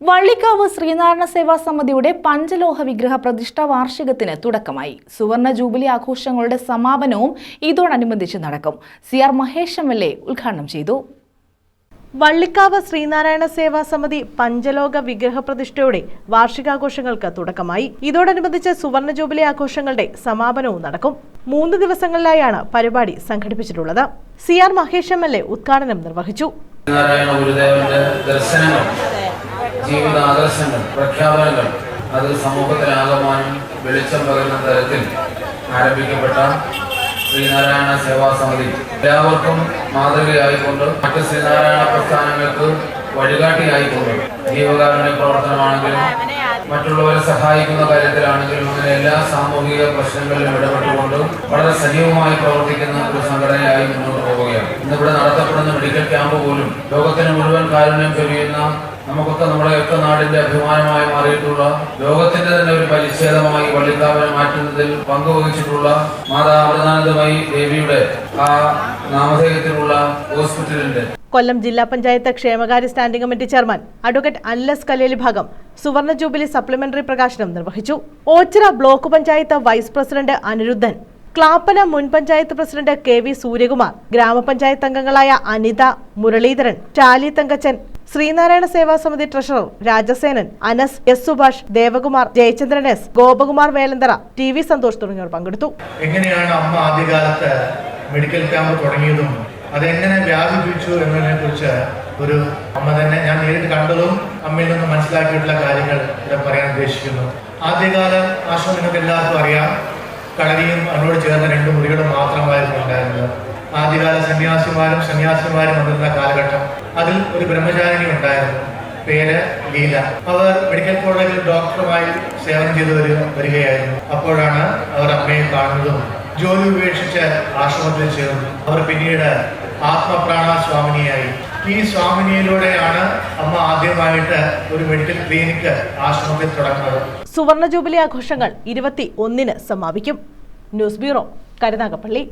വള്ളിക്കാവ് ശ്രീനാരായണ സേവാ സമിതിയുടെ പഞ്ചലോഹ വിഗ്രഹ പ്രതിഷ്ഠാ വാർഷികത്തിന് തുടക്കമായി. സുവർണ ജൂബിലി ആഘോഷങ്ങളുടെ സമാപനവും ഇതോടനുബന്ധിച്ച് നടക്കും. CR മഹേഷ് MLA ഉദ്ഘാടനം ചെയ്തു. വള്ളിക്കാവ് ശ്രീനാരായണ സേവാ സമിതി പഞ്ചലോക വിഗ്രഹ പ്രതിഷ്ഠയുടെ വാർഷികാഘോഷങ്ങൾക്ക് തുടക്കമായി. ഇതോടനുബന്ധിച്ച് സുവർണ ജൂബിലി ആഘോഷങ്ങളുടെ സമാപനവും നടക്കും. 3 ദിവസങ്ങളിലായാണ് പരിപാടി സംഘടിപ്പിച്ചിട്ടുള്ളത്. CR മഹേഷ് MLA ഉദ്ഘാടനം നിർവഹിച്ചു. ജീവിതാദർശങ്ങൾ, പ്രഖ്യാപനങ്ങൾ അത് സമൂഹത്തിനാകമാനം വെളിച്ചം പകരുന്ന തരത്തിൽ ആരംഭിക്കപ്പെട്ട ശ്രീനാരായണ സേവാ സമിതി എല്ലാവർക്കും മാതൃകയായിക്കൊണ്ട് മറ്റ് ശ്രീനാരായണ പ്രസ്ഥാനങ്ങൾക്ക് വഴികാട്ടിയായിക്കൊണ്ട് ജീവകാരുണ്യ പ്രവർത്തനമാണെങ്കിലും മറ്റുള്ളവരെ സഹായിക്കുന്ന കാര്യത്തിലാണെങ്കിലും അങ്ങനെ എല്ലാ സാമൂഹിക പ്രശ്നങ്ങളിലും ഇടപെട്ടുകൊണ്ട് വളരെ സജീവമായി പ്രവർത്തിക്കുന്ന ഒരു സംഘടനയായി മുന്നോട്ട് പോവുകയാണ്. ഇന്നിവിടെ നടത്തപ്പെടുന്ന മെഡിക്കൽ ക്യാമ്പ് പോലും ലോകത്തിന് മുഴുവൻ കാരുണ്യം ചൊരിയുന്ന നമുക്കൊക്കെ നമ്മുടെയൊക്കെ നാടിന്റെ അഭിമാനമായി മാറിയിട്ടുള്ള ലോകത്തിന്റെ തന്നെ ഒരു പരിച്ഛേദമായി വള്ളിക്കാവിനെ മാറ്റുന്നതിൽ പങ്കുവഹിച്ചിട്ടുള്ള മാതാ അമൃതാനന്ദമയി ദേവിയുടെ ആ നാമധേയത്തിലുള്ള ഹോസ്പിറ്റലിന്റെ കൊല്ലം ജില്ലാ പഞ്ചായത്ത് ക്ഷേമകാര്യ സ്റ്റാൻഡിംഗ് കമ്മിറ്റി ചെയർമാൻ അഡ്വക്കേറ്റ് അല്ലസ് കലേലി ഭാഗം സുവർണ ജൂബിലി സപ്ലിമെന്ററി പ്രകാശനം നിർവഹിച്ചു. Oachira block panchayat vice president Anirudhan, Clappana മുൻ പഞ്ചായത്ത് പ്രസിഡന്റ് KV സൂര്യകുമാർ, ഗ്രാമപഞ്ചായത്ത് അംഗങ്ങളായ Anitha, Muraleedharan, Chaly Thankachan, Sreenarayana Seva Samithi treasurer Rajasenan, Anas, S Subhash, Devakumar, Jayachandran S, Gopakumar Velanthara, TV Santhosh തുടങ്ങിയവർ പങ്കെടുത്തു. എങ്ങനെയാണ് അമ്മ ആദ്യകാലത്ത് മെഡിക്കൽ ക്യാമ്പ് തുടങ്ങിയതും അതെങ്ങനെ വ്യാപിപ്പിച്ചു എന്നതിനെ കുറിച്ച് ഒരു അമ്മ തന്നെ ഞാൻ നേരിട്ട് കണ്ടതും അമ്മയിൽ നിന്ന് മനസ്സിലാക്കിയിട്ടുള്ള കാര്യങ്ങൾ ഇവിടെ പറയാൻ ഉദ്ദേശിക്കുന്നു. ആദ്യകാല ആശ്രമം നിങ്ങൾക്ക് എല്ലാവർക്കും അറിയാം, കളരിയും അതിനോട് ചേർന്ന 2 മുറികളും മാത്രമായിരുന്നു ഉണ്ടായിരുന്നത്. ആദ്യകാല സന്യാസിമാരും വന്നിരുന്ന കാലഘട്ടം, അതിൽ ഒരു ബ്രഹ്മചാരിണി ഉണ്ടായിരുന്നു, പേര് ലീല. അവർ മെഡിക്കൽ കോളേജിൽ ഡോക്ടറുമായി സേവനം ചെയ്തു വരികയായിരുന്നു. അപ്പോഴാണ് അവർ അമ്മയെ കാണുന്നതും ജോലി ഉപേക്ഷിച്ച് ആശ്രമത്തിൽ ചേർന്നു. അവർ പിന്നീട് ആത്മപ്രാണ സ്വാമിനിയായി. ഈ സ്വാമിനിയിലൂടെയാണ് അമ്മ ആദ്യമായിട്ട് ഒരു മെഡിക്കൽ ക്ലിനിക്ക് ആശ്രമത്തിൽ തുടങ്ങുന്നത്. സുവർണ ജൂബിലി ആഘോഷങ്ങൾ 21-ന് സമാപിക്കും. News bureau, Karunagappally.